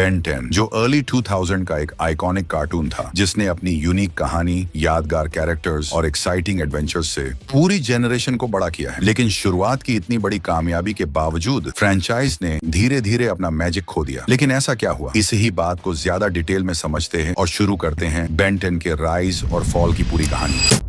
Ben 10, जो early 2000 का एक आइकॉनिक कार्टून था जिसने अपनी यूनिक कहानी, यादगार कैरेक्टर्स और एक्साइटिंग एडवेंचर्स से पूरी जनरेशन को बड़ा किया है। लेकिन शुरुआत की इतनी बड़ी कामयाबी के बावजूद फ्रेंचाइज ने धीरे धीरे अपना मैजिक खो दिया। लेकिन ऐसा क्या हुआ, इसी ही बात को ज्यादा डिटेल में समझते हैं और शुरू करते हैं बेन 10 के राइज और फॉल की पूरी कहानी।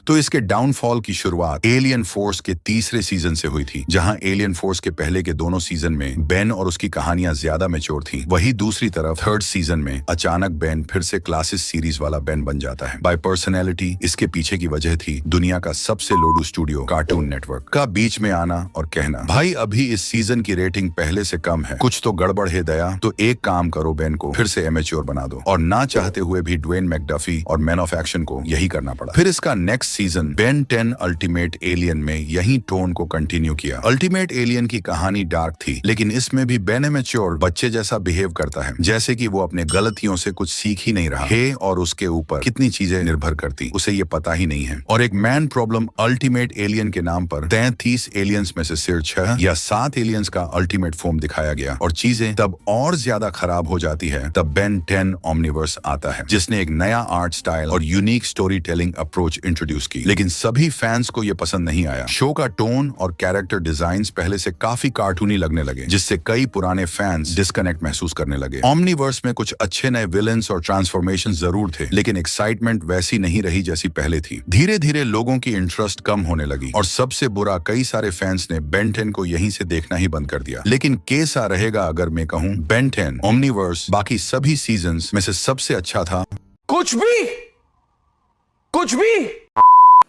तो इसके डाउनफॉल की शुरुआत एलियन फोर्स के तीसरे सीजन से हुई थी, जहां एलियन फोर्स के पहले के दोनों सीजन में बेन और उसकी कहानियां ज्यादा मैच्योर थी। वही दूसरी तरफ थर्ड सीजन में अचानक बेन फिर से क्लासिक सीरीज वाला बेन बन जाता है। बाय पर्सनैलिटी इसके पीछे की वजह थी दुनिया का सबसे लोडू स्टूडियो कार्टून नेटवर्क का बीच में आना और कहना, भाई अभी इस सीजन की रेटिंग पहले से कम है, कुछ तो गड़बड़ है दया, तो एक काम करो, बेन को फिर से एमेच्योर बना दो। और ना चाहते हुए भी ड्वेन मैकडफी और मैन ऑफ एक्शन को यही करना पड़ा। फिर इसका next season Ben 10 ultimate alien में यही टोन को कंटिन्यू किया। अल्टीमेट एलियन की कहानी डार्क थी, लेकिन इसमें भी बेन मैच्योर बच्चे जैसा बिहेव करता है, जैसे कि वो अपने गलतियों से कुछ सीख ही नहीं रहा है और उसके ऊपर कितनी चीजें निर्भर करती उसे ये पता ही नहीं है। और एक मैन प्रॉब्लम अल्टीमेट एलियन के नाम पर 33 एलियंस में से सिर्फ 6 या 7 एलियंस का अल्टीमेट फॉर्म दिखाया गया और चीजें तब और ज्यादा खराब हो जाती है। तब बेन 10 ओमनिवर्स आता है, जिसने एक नया आर्ट स्टाइल और unique story telling approach introduce की। लेकिन सभी फैंस को यह पसंद नहीं आया। शो का टोन और कैरेक्टर डिजाइन्स पहले से काफी कार्टूनी लगने लगे, जिससे कई पुराने फैंस डिस्कनेक्ट महसूस करने लगे। ओमनिवर्स में कुछ अच्छे नए विलेंस और ट्रांसफॉर्मेशन जरूर थे, लेकिन एक्साइटमेंट वैसी नहीं रही जैसी पहले थी। धीरे धीरे लोगों की इंटरेस्ट कम होने लगी और सबसे बुरा, कई सारे फैंस ने बेन 10 को यहीं से देखना ही बंद कर दिया। लेकिन कैसा रहेगा अगर मैं कहूं बेन 10 ओमनिवर्स बाकी सभी सीजन्स में से सबसे अच्छा था। कुछ भी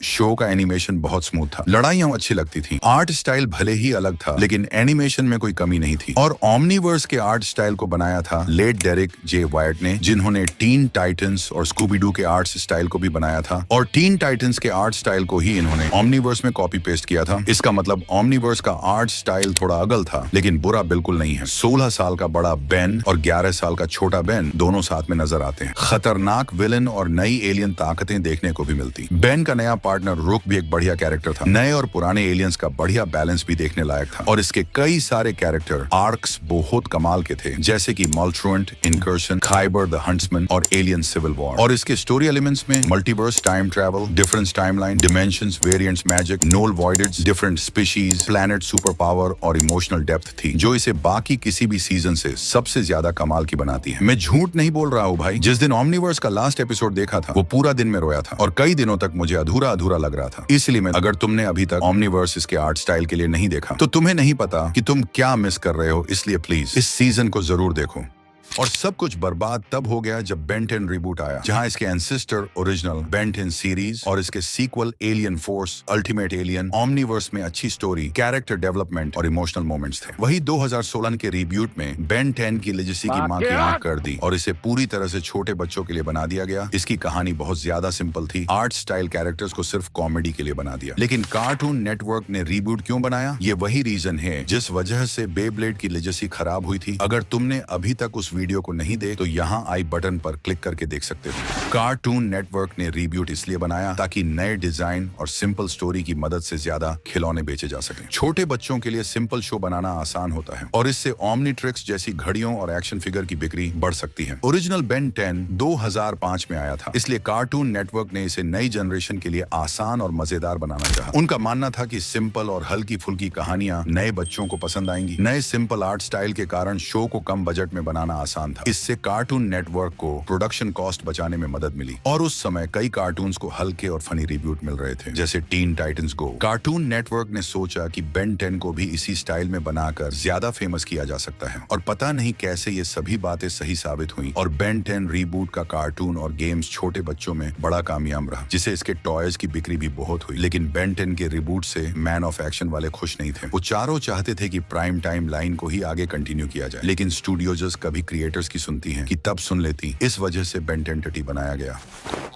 शो का एनिमेशन बहुत स्मूथ था, लड़ाइयां अच्छी लगती थी, आर्ट स्टाइल भले ही अलग था, लेकिन एनिमेशन में कोई कमी नहीं थी। और ओमनिवर्स के आर्ट स्टाइल को बनाया था लेट डेरिक जे वायट ने, जिन्होंने टीन टाइटंस और स्कूबी डू के आर्ट स्टाइल को भी बनाया था। और टीन टाइटंस के आर्ट स्टाइल को ही इन्होंने ओमनिवर्स में कॉपी पेस्ट किया था। इसका मतलब ओमनिवर्स का आर्ट स्टाइल थोड़ा अगल था, लेकिन बुरा बिल्कुल नहीं है। 16 साल का बड़ा बेन और 11 साल का छोटा बेन दोनों साथ में नजर आते हैं। खतरनाक विलन और नई एलियन ताकतें देखने को भी मिलती। बेन का नया पार्टनर रुक भी एक बढ़िया कैरेक्टर था। नए और पुराने एलियंस का बढ़िया बैलेंस भी देखने लायक था। और इसके कई सारे कैरेक्टर आर्क्स बहुत कमाल के थे, जैसे कि मल्ट्रुएंट, इनकर्शन, खाइबर द हंट्समैन और एलियन सिविल वॉर। और इसके स्टोरी एलिमेंट्स में multiverse, time travel, different timeline, dimensions, variants, magic, नोल वॉइडेड्स, different species, planet, super power और इमोशनल डेप्थ थी, जो इसे बाकी किसी भी सीजन से सबसे ज्यादा कमाल की बनाती है। मैं झूठ नहीं बोल रहा हूँ भाई, जिस दिन ओमनिवर्स का लास्ट एपिसोड देखा था वो पूरा दिन में रोया था और कई दिनों तक मुझे अधूरा अधूरा लग रहा था। इसलिए अगर तुमने अभी तक ओमनिवर्स इसके आर्ट स्टाइल के लिए नहीं देखा तो तुम्हें नहीं पता कि तुम क्या मिस कर रहे हो। इसलिए प्लीज इस सीजन को जरूर देखो। और सब कुछ बर्बाद तब हो गया जब बेन 10 रिबूट आया, जहां इसके एंसेस्टर ओरिजिनल बेन 10 सीरीज और इसके sequel alien force, ultimate alien, omniverse में अच्छी स्टोरी, कैरेक्टर डेवलपमेंट और इमोशनल मोमेंट्स थे। वही 2016 के रिब्यूट में बेन 10 की लेजेसी की मां की आंख कर दी और इसे पूरी तरह से छोटे बच्चों के लिए बना दिया गया। इसकी कहानी बहुत ज्यादा सिंपल थी, आर्ट स्टाइल कैरेक्टर्स को सिर्फ कॉमेडी के लिए बना दिया। लेकिन कार्टून नेटवर्क ने रिबूट क्यों बनाया, ये वही रीजन है जिस वजह से बेब्लेड की लेजेसी खराब हुई थी। अगर तुमने अभी तक उस वीडियो को नहीं दे तो यहाँ आई बटन पर क्लिक करके देख सकते हो। कार्टून नेटवर्क ने रिब्यूट इसलिए बनाया ताकि नए डिजाइन और सिंपल स्टोरी की मदद से ज्यादा खिलौने बेचे जा सकें। छोटे बच्चों के लिए सिंपल शो बनाना आसान होता है और इससे ओमनिट्रिक्स जैसी घड़ियों और एक्शन फिगर की बिक्री बढ़ सकती है। ओरिजिनल बेन 10 2005 में आया था, इसलिए कार्टून नेटवर्क ने इसे नई जनरेशन के लिए आसान और मजेदार बनाना चाहा। उनका मानना था कि सिंपल और हल्की फुल्की कहानियां नए बच्चों को पसंद आएंगी। नए सिंपल आर्ट स्टाइल के कारण शो को कम बजट में बनाना आसान था। इससे कार्टून नेटवर्क को प्रोडक्शन कॉस्ट बचाने में मदद मिली और उस समय कई कार्टून्स को हल्के और फनी रिब्यूट मिल रहे थे, जैसे टीन टाइटंस गो। कार्टून नेटवर्क ने सोचा कि बेन 10 को भी इसी स्टाइल में बनाकर ज्यादा फेमस किया जा सकता है और पता नहीं कैसे ये सभी बातें सही साबित हुई और बेन 10 रिबूट का कार्टून और गेम्स छोटे बच्चों में बड़ा कामयाब रहा, जिसे इसके टॉयज की बिक्री भी बहुत हुई। लेकिन बेन 10 के रिबूट से मैन ऑफ एक्शन वाले खुश नहीं थे। वो चारों चाहते थे कि प्राइम टाइम लाइन को ही आगे कंटिन्यू किया जाए, लेकिन स्टूडियोज कभी क्रिएटर्स की सुनती हैं कि तब सुन लेती। इस वजह से बेन 10 टटी बनाया गया।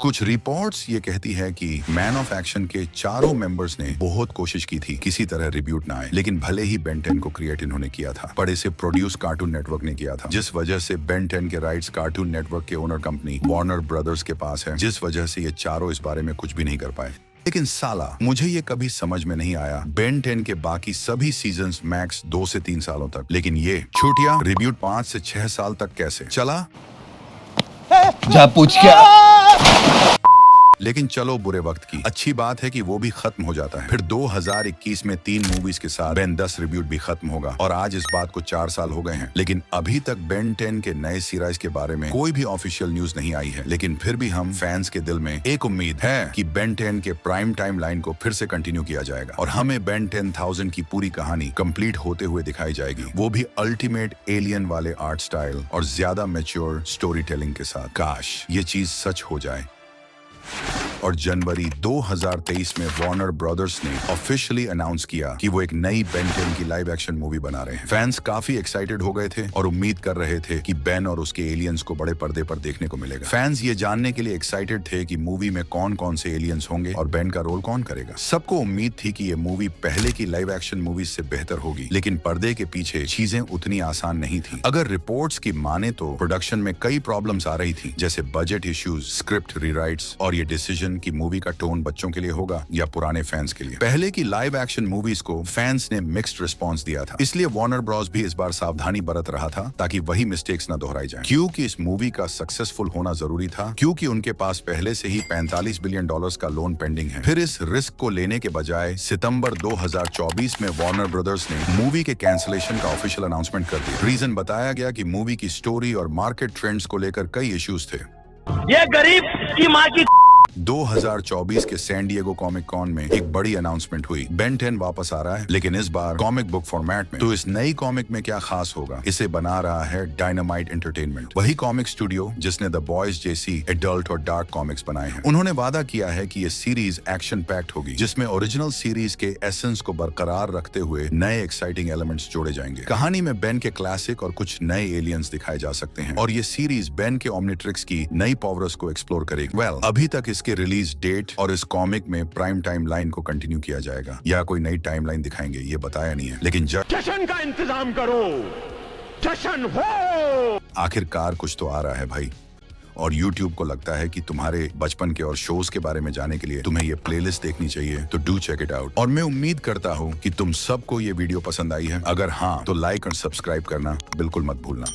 कुछ रिपोर्ट्स ये कहती है कि मैन ऑफ एक्शन के चारों मेंबर्स ने बहुत कोशिश की थी किसी तरह रिब्यूट ना आए, लेकिन भले ही बेन 10 को क्रिएट इन्होंने किया था पर इसे प्रोड्यूस कार्टून नेटवर्क ने किया था, जिस वजह से बेन 10 के राइट्स कार्टून नेटवर्क के ओनर कंपनी वार्नर ब्रदर्स के पास है, जिस वजह से ये चारों इस बारे में कुछ भी नहीं कर पाए। लेकिन साला मुझे ये कभी समझ में नहीं आया बेन 10 के बाकी सभी सीजन्स मैक्स 2 से 3 सालों तक, लेकिन ये छुट्टियां रिब्यूट 5 से 6 साल तक कैसे चला? जा पूछ क्या। लेकिन चलो बुरे वक्त की अच्छी बात है कि वो भी खत्म हो जाता है। फिर 2021 में 3 मूवीज के साथ बेन 10 रिब्यूट भी खत्म होगा और आज इस बात को 4 साल हो गए हैं, लेकिन अभी तक बेन 10 के नए सीरीज के बारे में कोई भी ऑफिशियल न्यूज नहीं आई है। लेकिन फिर भी हम फैंस के दिल में एक उम्मीद है कि बेन 10 के प्राइम टाइम लाइन को फिर से कंटिन्यू किया जाएगा और हमें बेन 10,000 की पूरी कहानी कंप्लीट होते हुए दिखाई जाएगी, वो भी अल्टीमेट एलियन वाले आर्ट स्टाइल और ज्यादा मैच्योर स्टोरी टेलिंग के साथ। काश ये चीज सच हो जाए। और जनवरी 2023 में वार्नर ब्रदर्स ने ऑफिशियली अनाउंस किया कि वो एक नई बेन 10 की लाइव एक्शन मूवी बना रहे हैं। फैंस काफी एक्साइटेड हो गए थे और उम्मीद कर रहे थे कि बेन और उसके एलियंस को बड़े पर्दे पर देखने को मिलेगा। फैंस ये जानने के लिए एक्साइटेड थे कि मूवी में कौन कौन से एलियंस होंगे और बेन का रोल कौन करेगा। सबको उम्मीद थी कि ये मूवी पहले की लाइव एक्शन मूवीज से बेहतर होगी, लेकिन पर्दे के पीछे चीजें उतनी आसान नहीं थी। अगर रिपोर्ट्स की माने तो प्रोडक्शन में कई प्रॉब्लम्स आ रही थी, जैसे बजट इश्यूज, स्क्रिप्ट रीराइट्स और ये डिसीजन कि मूवी का टोन बच्चों के लिए होगा या पुराने फैंस के लिए। पहले की लाइव एक्शन मूवीज को फैंस ने मिक्स्ड रिस्पांस दिया था, इसलिए वार्नर ब्रॉस भी इस बार सावधानी बरत रहा था ताकि वही मिस्टेक्स न दोहराई जाएं। क्योंकि इस मूवी का सक्सेसफुल होना जरूरी था, क्योंकि उनके पास पहले से ही $45 बिलियन का लोन पेंडिंग है। फिर इस रिस्क को लेने के बजाय सितंबर 2024 में वार्नर ब्रदर्स ने मूवी के कैंसिलेशन का ऑफिशियल अनाउंसमेंट कर दिया। रीजन बताया गया कि मूवी की स्टोरी और मार्केट ट्रेंड्स को लेकर कई इश्यूज थे। ये गरीब की माँ की 2024 के सैन डिएगो कॉमिक कॉन में एक बड़ी अनाउंसमेंट हुई। बेन 10 वापस आ रहा है, लेकिन इस बार कॉमिक बुक फॉर्मेट में। तो इस नई कॉमिक में क्या खास होगा? इसे बना रहा है डायनामाइट एंटरटेनमेंट, वही कॉमिक स्टूडियो जिसने द बॉयज जैसी एडल्ट और डार्क कॉमिक्स बनाए हैं। उन्होंने वादा किया है कि ये सीरीज एक्शन पैक्ड होगी, जिसमें ओरिजिनल सीरीज के एसेंस को बरकरार रखते हुए नए एक्साइटिंग एलिमेंट्स जोड़े जाएंगे। कहानी में बेन के क्लासिक और कुछ नए एलियंस दिखाए जा सकते हैं और ये सीरीज बेन के ओमनिट्रिक्स की नई पावर्स को एक्सप्लोर करेगी। अभी तक इसके रिलीज डेट और इस कॉमिक में प्राइम टाइम लाइन को कंटिन्यू किया जाएगा या कोई नई टाइम लाइन दिखाएंगे ये बताया नहीं है, लेकिन जश्न का इंतजाम करो, जश्न हो। आखिरकार कुछ तो आ रहा है भाई। और YouTube को लगता है कि तुम्हारे बचपन के और शोज के बारे में जाने के लिए तुम्हें ये प्लेलिस्ट देखनी चाहिए, तो डू चेक इट आउट। और मैं उम्मीद करता हूँ कि तुम सबको ये वीडियो पसंद आई है। अगर हाँ तो लाइक और सब्सक्राइब करना बिल्कुल मत भूलना।